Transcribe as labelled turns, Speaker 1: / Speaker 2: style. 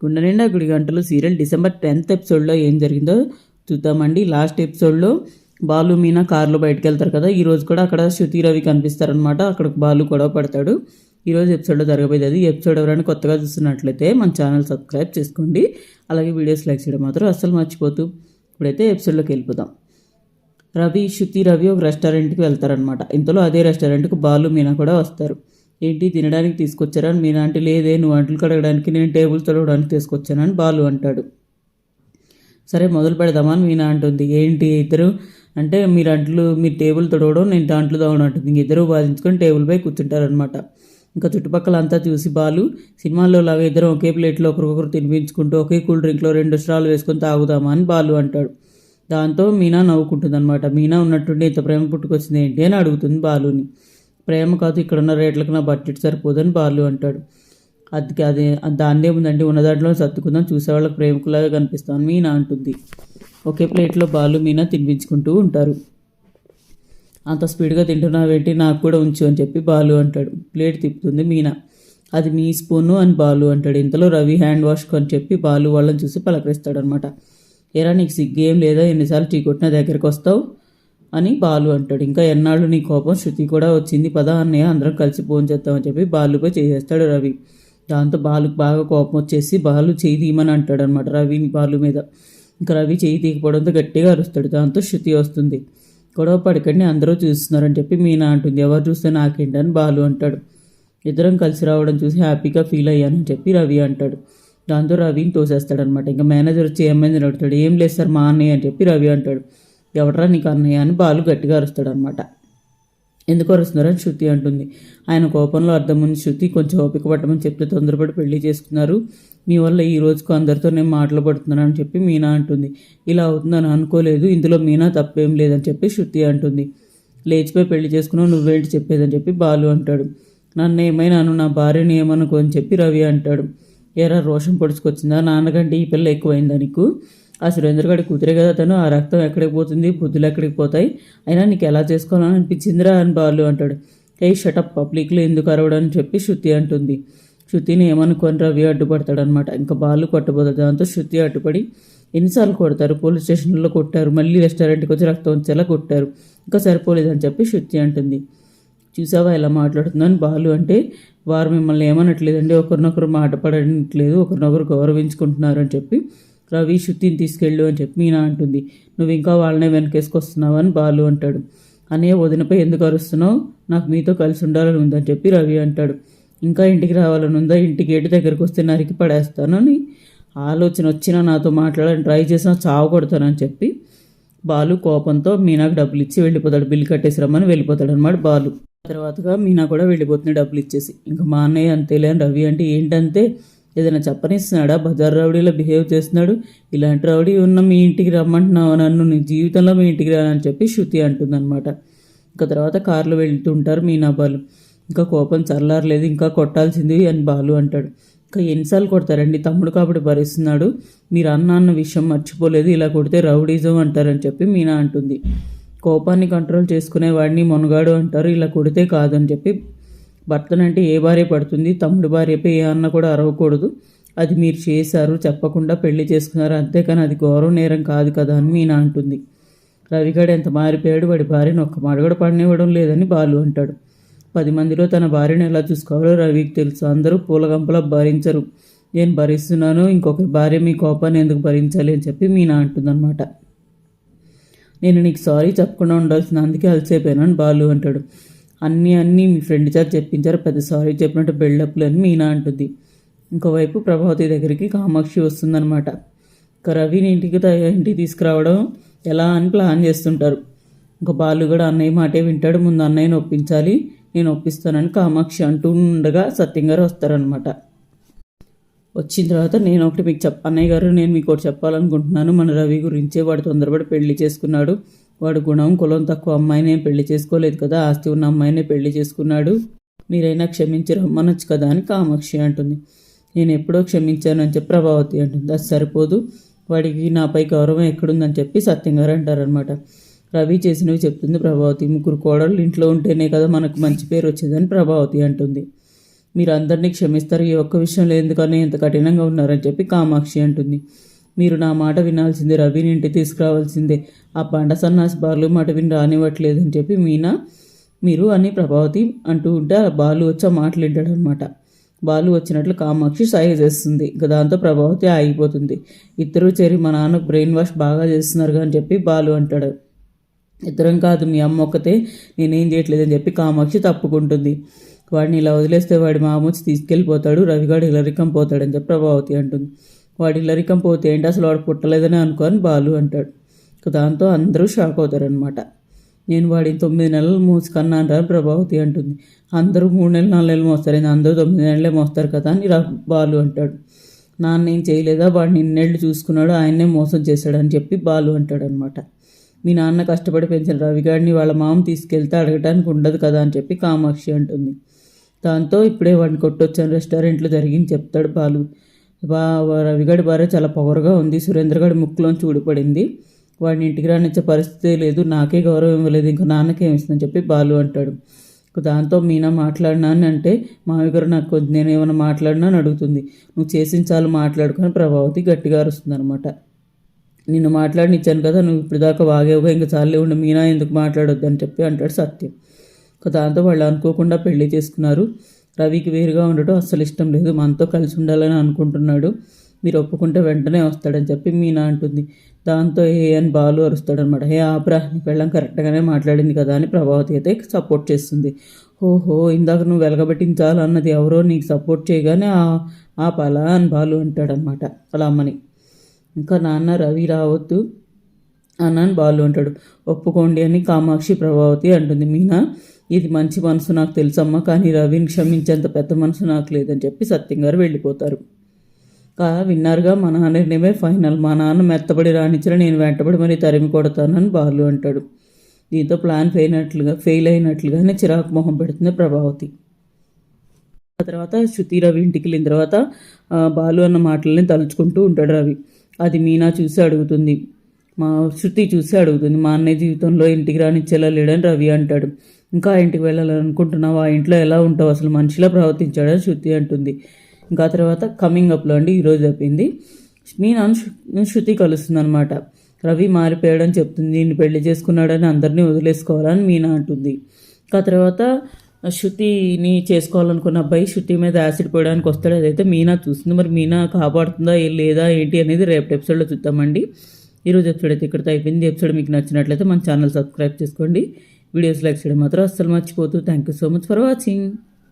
Speaker 1: గుండె నిండా గుడి గంటలు సీరియల్ డిసెంబర్ 10th ఎపిసోడ్లో ఏం జరిగిందో చూద్దామండి. లాస్ట్ ఎపిసోడ్లో బాలు మీనా కారులో బయటకు వెళ్తారు కదా, ఈరోజు కూడా అక్కడ శృతి రవి కనిపిస్తారనమాట. అక్కడ బాలు గొడవ పడతాడు. ఈరోజు ఎపిసోడ్లో జరగబోయేది అది. ఎపిసోడ్ ఎవరైనా కొత్తగా చూస్తున్నట్లయితే మన ఛానల్ సబ్స్క్రైబ్ చేసుకోండి. అలాగే వీడియోస్ లైక్ చేయడం మాత్రం అస్సలు మర్చిపోతూ. ఇప్పుడైతే ఎపిసోడ్లోకి వెళ్ళిపోదాం. శృతి రవి ఒక రెస్టారెంట్కి వెళ్తారనమాట. ఇంతలో అదే రెస్టారెంట్కి బాలు మీనా కూడా వస్తారు. ఏంటి తినడానికి తీసుకొచ్చారని మీనా అంటే, లేదే నువ్వు అంట్లు కడగడానికి నేను టేబుల్ తొడవడానికి తీసుకొచ్చానని బాలు అంటాడు. సరే మొదలు పెడదామని మీనా అంటుంది. ఏంటి ఇద్దరు అంటే మీరు టేబుల్ తొడవడం నేను దాంట్లో తోవడం అంటుంది. ఇద్దరు బాధించుకొని టేబుల్పై కూర్చుంటారనమాట. ఇంకా చుట్టుపక్కల అంతా చూసి బాలు సినిమాల్లో లాగా ఇద్దరు ఒకే ప్లేట్లో ఒకరికొకరు తినిపించుకుంటూ ఒకే కూల్ డ్రింక్లో 2 స్ట్రాలు వేసుకొని తాగుదామా అని బాలు అంటాడు. దాంతో మీనా నవ్వుకుంటుంది అనమాట. మీనా ఉన్నట్టుండి ఇంత ప్రేమ పుట్టుకొచ్చింది ఏంటి అని అడుగుతుంది బాలుని. ప్రేమ కాదు, ఇక్కడున్న రేట్లకు నా బడ్జెట్ సరిపోదని బాలు అంటాడు. అదే దాన్నే ఉందండి, ఉన్న దాంట్లో సర్దుకుందాం, చూసేవాళ్ళకి ప్రేమకులాగా కనిపిస్తాను మీనా అంటుంది. ఒకే ప్లేట్లో బాలు మీనా తినిపించుకుంటూ ఉంటారు. అంత స్పీడ్గా తింటున్నావేంటి, నాకు కూడా ఉంచు అని చెప్పి బాలు అంటాడు. ప్లేట్ తిప్పుతుంది మీనా. అది మీ స్పూను అని బాలు అంటాడు. ఇంతలో రవి హ్యాండ్ వాష్ అని చెప్పి బాలు వాళ్ళని చూసి పలకరిస్తాడనమాట. ఏరా నీకు సిగ్గేం లేదా, ఎన్నిసార్లు టీ కొట్టిన దగ్గరికి వస్తావు అని బాలు అంటాడు. ఇంకా ఎన్నాళ్ళు నీ కోపం, శృతి కూడా వచ్చింది పదా అన్నయ్య అందరం కలిసి ఫోన్ చేస్తామని చెప్పి బాలుపై చేసేస్తాడు రవి. దాంతో బాలుకు బాగా కోపం వచ్చేసి బాలు చేయి తీయమని అంటాడు అనమాట రవిని బాలు మీద. ఇంకా రవి చేయి తీయకపోవడంతో గట్టిగా అరుస్తాడు. దాంతో శృతి వస్తుంది. గొడవ పడకండి అందరూ చూస్తున్నారని చెప్పి మీనా అంటుంది. ఎవరు చూస్తే నాకేంటని బాలు అంటాడు. ఇద్దరం కలిసి రావడం చూసి హ్యాపీగా ఫీల్ అయ్యానని చెప్పి రవి అంటాడు. దాంతో రవిని తోసేస్తాడనమాట. ఇంకా మేనేజర్ వచ్చి ఏమైందని అడుగుతాడు. ఏం లేదు సార్ మా అన్నయ్య అని చెప్పి రవి అంటాడు. ఎవడరా నీకు అన్నయ్య అని బాలు గట్టిగా అరుస్తాడు అనమాట. ఎందుకు అరుస్తున్నారని శృతి అంటుంది. ఆయన కోపంలో అర్థం ఉంది. శృతి కొంచెం ఓపిక పట్టమని చెప్తే తొందరపడి పెళ్లి చేసుకున్నారు, మీ వల్ల ఈ రోజుకు అందరితో నేను మాటలు పడుతున్నానని చెప్పి మీనా అంటుంది. ఇలా అవుతుందని అనుకోలేదు, ఇందులో మీనా తప్పేం లేదని చెప్పి శృతి అంటుంది. లేచిపోయి పెళ్లి చేసుకున్నావు, నువ్వేంటి చెప్పేదని చెప్పి బాలు అంటాడు. నన్ను ఏమైనాను, నా భార్యని ఏమనుకో అని చెప్పి రవి అంటాడు. ఏరా రోషం పొడుచుకొచ్చిందా, నాన్నకంటే ఈ పిల్ల ఎక్కువైందా నీకు, ఆ సురేంద్రగాడి కూతురే కదా తను, ఆ రక్తం ఎక్కడికి పోతుంది, బుద్ధులు ఎక్కడికి పోతాయి, అయినా నీకు ఎలా చేసుకోవాలని అనిపించిందిరా అని బాలు అంటాడు. షటప్, పబ్లిక్లో ఎందుకు అరవడని చెప్పి శృతి అంటుంది. శృతిని ఏమనుకొని రవి అడ్డుపడతాడనమాట. ఇంకా బాలు కొట్టబోతాడు. దాంతో శృతి అడ్డుపడి ఎన్నిసార్లు కొడతారు, పోలీస్ స్టేషన్లో కొట్టారు, మళ్ళీ రెస్టారెంట్కి వచ్చి రక్తం వచ్చేలా కొట్టారు, ఇంకా సరిపోలేదని చెప్పి శృతి అంటుంది. చూసావా ఎలా మాట్లాడుతుందని బాలు అంటే, వారు మిమ్మల్ని ఏమనట్లేదండి, ఒకరినొకరు మాట పడట్లేదు, ఒకరినొకరు గౌరవించుకుంటున్నారు అని చెప్పి రవి శృతిని తీసుకెళ్ళు అని చెప్పి మీనా అంటుంది. నువ్వు ఇంకా వాళ్ళనే వెనకేసుకొస్తున్నావు అని బాలు అంటాడు. అనే వదినపై ఎందుకు అరుస్తున్నావు, నాకు మీతో కలిసి ఉండాలని ఉందని చెప్పి రవి అంటాడు. ఇంకా ఇంటికి రావాలని ఉందా, ఇంటి గేటు దగ్గరికి వస్తే నరికి పడేస్తానని ఆలోచన వచ్చినా నాతో మాట్లాడాలని ట్రై చేసినా చావు కొడతానని చెప్పి బాలు కోపంతో మీనాకు డబ్బులు ఇచ్చి వెళ్ళిపోతాడు. బిల్లు కట్టేసి రమ్మని వెళ్ళిపోతాడు అనమాట బాలు. తర్వాతగా మీనా కూడా వెళ్ళిపోతుంది డబ్బులు ఇచ్చేసి. ఇంకా మా అన్నయ్య అంతేలే అని రవి అంటే, ఏంటంతే ఏదైనా చెప్పనిస్తున్నాడా, బజార్ రౌడీలో బిహేవ్ చేస్తున్నాడు, ఇలాంటి రౌడీ ఉన్న మీ ఇంటికి రమ్మంటున్నావు నన్ను, నీ జీవితంలో మీ ఇంటికి రానని చెప్పి శృతి అంటుందన్నమాట. ఇంకా తర్వాత కారులో వెళ్తుంటారు మీనా బాలు. ఇంకా కోపం చల్లారలేదు, ఇంకా కొట్టాల్సింది అని బాలు అంటాడు. ఇంకా ఎన్నిసార్లు కొడతారండి, తమ్ముడు కాబట్టి భరిస్తున్నాడు, మీరు అన్న విషయం మర్చిపోలేదు, ఇలా కొడితే రౌడీజం అంటారని చెప్పి మీనా అంటుంది. కోపాన్ని కంట్రోల్ చేసుకునే వాడిని మొనగాడు అంటారు, ఇలా కొడితే కాదు అని చెప్పి భర్తనంటే ఏ భార్య పడుతుంది, తమ్ముడు భార్యపై ఏ అన్న కూడా అరవకూడదు, అది మీరు చేశారు, చెప్పకుండా పెళ్లి చేసుకున్నారు, అంతేకాని అది గౌరవ నేరం కాదు కదా అని మీనా అంటుంది. రవిగాడు ఎంత మారిపోయాడు, వాడి భార్యను ఒక్క మాట కూడా పడనివ్వడం లేదని బాలు అంటాడు. 10 మందిలో తన భార్యను ఎలా చూసుకోవాలో రవికి తెలుసు, అందరూ పూలగంపలా భరించరు, నేను భరిస్తున్నాను, ఇంకొకరి భార్య మీ కోపాన్ని ఎందుకు భరించాలి అని చెప్పి మీనా అంటుందన్నమాట. నేను నీకు సారీ చెప్పకుండా ఉండాల్సిన, అందుకే అలసిపోయాను అని బాలు అంటాడు. అన్నీ మీ ఫ్రెండ్ చేత చెప్పించారు, పెద్ద సారీ చెప్పినట్టు బిల్డప్లు అని మీనా అంటుంది. ఇంకోవైపు ప్రభావతి దగ్గరికి కామాక్షి వస్తుందన్నమాట. ఇంకా రవిని ఇంటికి తీసుకురావడం ఎలా అని ప్లాన్ చేస్తుంటారు. ఇంకా బాలు కూడా అన్నయ్య మాటే వింటాడు, ముందు అన్నయ్యని ఒప్పించాలి, నేను ఒప్పిస్తానని కామాక్షి అంటూ ఉండగా సత్యం గారు వస్తారనమాట. వచ్చిన తర్వాత నేను ఒకటి మీకు అన్నయ్య గారు నేను మీకు ఒకటి చెప్పాలనుకుంటున్నాను, మన రవి గురించే, వాడు తొందరపడి పెళ్లి చేసుకున్నాడు, వాడు గుణం కులం తక్కువ అమ్మాయినే పెళ్లి చేసుకోలేదు కదా, ఆస్తి ఉన్న అమ్మాయినే పెళ్లి చేసుకున్నాడు, మీరైనా క్షమించి రమ్మనొచ్చు కదా అని కామాక్షి అంటుంది. నేను ఎప్పుడో క్షమించాను అని చెప్పి ప్రభావతి అంటుంది. అది సరిపోదు, వాడికి నాపై గౌరవం ఎక్కడుందని చెప్పి సత్యం గారు అంటారనమాట. రవి చేసినవి చెప్తుంది ప్రభావతి. 3 కోడళ్ళు ఇంట్లో ఉంటేనే కదా మనకు మంచి పేరు వచ్చేదని ప్రభావతి అంటుంది. మీరు అందరినీ క్షమిస్తారు, ఈ ఒక్క విషయంలో ఎందుకని ఇంత కఠినంగా ఉన్నారని చెప్పి కామాక్షి అంటుంది. మీరు నా మాట వినాల్సిందే, రవిని ఇంటికి తీసుకురావాల్సిందే, ఆ పండ సన్నాసి బాలు మాట విని రానివ్వట్లేదని చెప్పి మీనా మీరు అని ప్రభావతి అంటూ ఉంటే ఆ బాలు వచ్చి ఆ మాటలు వింటాడు అనమాట. బాలు వచ్చినట్లు కామాక్షి సహాయ చేస్తుంది. ఇంకా దాంతో ప్రభావతి ఆగిపోతుంది. ఇద్దరు చేరి మా నాన్న బ్రెయిన్ వాష్ బాగా చేస్తున్నారు అని చెప్పి బాలు అంటాడు. ఇద్దరం కాదు, మీ అమ్మ ఒక్కతే, నేనేం చేయట్లేదని చెప్పి కామాక్షి తప్పుకుంటుంది. వాడిని ఇలా వదిలేస్తే వాడి మామూచి తీసుకెళ్ళిపోతాడు, రవిగాడు ఇల్లరికం పోతాడని చెప్పి ప్రభావతి అంటుంది. వాడు ఇల్లరికం పోతే ఏంటి, అసలు వాడు పుట్టలేదని అనుకోని బాలు అంటాడు. దాంతో అందరూ షాక్ అవుతారనమాట. నేను వాడిని 9 నెలలు మోసుకన్నాను రా ప్రభావతి అంటుంది. అందరూ 3 నెలలు 4 నెలలు మోస్తారు, అందరూ 9 నెలలే మోస్తారు కదా అని బాలు అంటాడు. నాన్న ఏం చేయలేదా, వాడిని ఇన్నేళ్ళు చూసుకున్నాడు, ఆయన్నే మోసం చేశాడని చెప్పి బాలు అంటాడు అనమాట. మీ నాన్న కష్టపడి పెంచిన రవిగాడిని వాళ్ళ మామ తీసుకెళ్తే అడగటానికి ఉండదు కదా అని చెప్పి కామాక్షి అంటుంది. దాంతో ఇప్పుడే వాడిని కొట్టొచ్చాను రెస్టారెంట్లో జరిగింది చెప్తాడు బాలు. రవిగాడి భార్య చాలా పొగరుగా ఉంది, సురేంద్రగాడి ముక్కులోంచి ఊడిపడింది, వాడిని ఇంటికి రానిచ్చే పరిస్థితే లేదు, నాకే గౌరవం ఇవ్వలేదు, ఇంకా నాన్నకేం ఇస్తుందని చెప్పి బాలు అంటాడు. దాంతో మీనా మాట్లాడినాను అంటే మామయ్య గారు నాకు నేను ఏమైనా మాట్లాడినా అని అడుగుతుంది. నువ్వు చేసిన చాలు మాట్లాడుకొని ప్రభావతి గట్టిగా అరుస్తుంది అనమాట. నిన్ను మాట్లాడినిచ్చాను కదా, నువ్వు ఇప్పుడు దాకా వాగేవుగా, ఇంకా చాలే ఉండి మీనా ఎందుకు మాట్లాడొద్దు అని చెప్పి అంటాడు సత్యం. దాంతో వాళ్ళు అనుకోకుండా పెళ్లి చేసుకున్నారు. రవికి వేరుగా ఉండటం అస్సలు ఇష్టం లేదు, మనతో కలిసి ఉండాలని అనుకుంటున్నాడు, మీరు ఒప్పుకుంటే వెంటనే వస్తాడని చెప్పి మీనా అంటుంది. దాంతో అని బాలు అరుస్తాడనమాట. ఆపురా, నీ పెళ్ళం కరెక్ట్గానే మాట్లాడింది కదా అని ప్రభావతి అయితే సపోర్ట్ చేస్తుంది. ఓహో, ఇందాక నువ్వు వెలగబెట్టించాలన్నది ఎవరో నీకు సపోర్ట్ చేయగానే ఆపాలా అని బాలు అంటాడనమాట అలా అమ్మని. ఇంకా నాన్న రవి రావద్దు అన్నాను బాలు అంటాడు. ఒప్పుకోండి అని కామాక్షి ప్రభావతి అంటుంది. మీనా, ఇది మంచి మనసు నాకు తెలుసమ్మా, కానీ రవిని క్షమించేంత పెద్ద మనసు నాకు లేదని చెప్పి సత్యం గారు వెళ్ళిపోతారు. విన్నారుగా, మా నాన్న నిర్ణయమే ఫైనల్, మా నాన్న మెత్తబడి రానిచ్చిన నేను వెంటబడి మరీ తరిమి కొడతానని బాలు అంటాడు. దీంతో ప్లాన్ ఫెయిల్ అయినట్లుగానే చిరాకు మొహం పెడుతుంది ప్రభావతి. ఆ తర్వాత శృతి రవి ఇంటికి వెళ్ళిన తర్వాత బాలు అన్న మాటలని తలుచుకుంటూ ఉంటాడు రవి. అది మీనా చూసి అడుగుతుంది, శృతి చూసి అడుగుతుంది, మా అన్నయ్య జీవితంలో ఇంటికి రానిచ్చేలా లేడని రవి అంటాడు. ఇంకా ఇంటికి వెళ్ళాలనుకుంటున్నావు, ఆ ఇంట్లో ఎలా ఉంటావు, అసలు మనిషిలా ప్రవర్తించాడని శృతి అంటుంది. ఇంకా తర్వాత కమింగ్ అప్లో అండి ఈరోజు చెప్పింది మీనా శృతి కలుస్తుంది అనమాట. రవి మారిపోయాడని చెప్తుంది, నేను పెళ్లి చేసుకున్నాడని అందరినీ వదిలేసుకోవాలని మీనా అంటుంది. ఇంకా తర్వాత శృతిని చేసుకోవాలనుకున్న అబ్బాయి శృతి మీద యాసిడ్ పోయడానికి వస్తాడు, అదైతే మీనా చూస్తుంది. మరి మీనా కాపాడుతుందా లేదా ఏంటి అనేది రేపటి ఎపిసోడ్లో చూద్దామండి. ఈరోజు ఎపిసోడ్ అయితే ఇక్కడితో అయిపోయింది. ఎపిసోడ్ మీకు నచ్చినట్లయితే మన ఛానల్ సబ్స్క్రైబ్ చేసుకోండి, వీడియోస్ లైక్ చేయడం మాత్రం అస్సలు మర్చిపోతూ. Thank you so much for watching.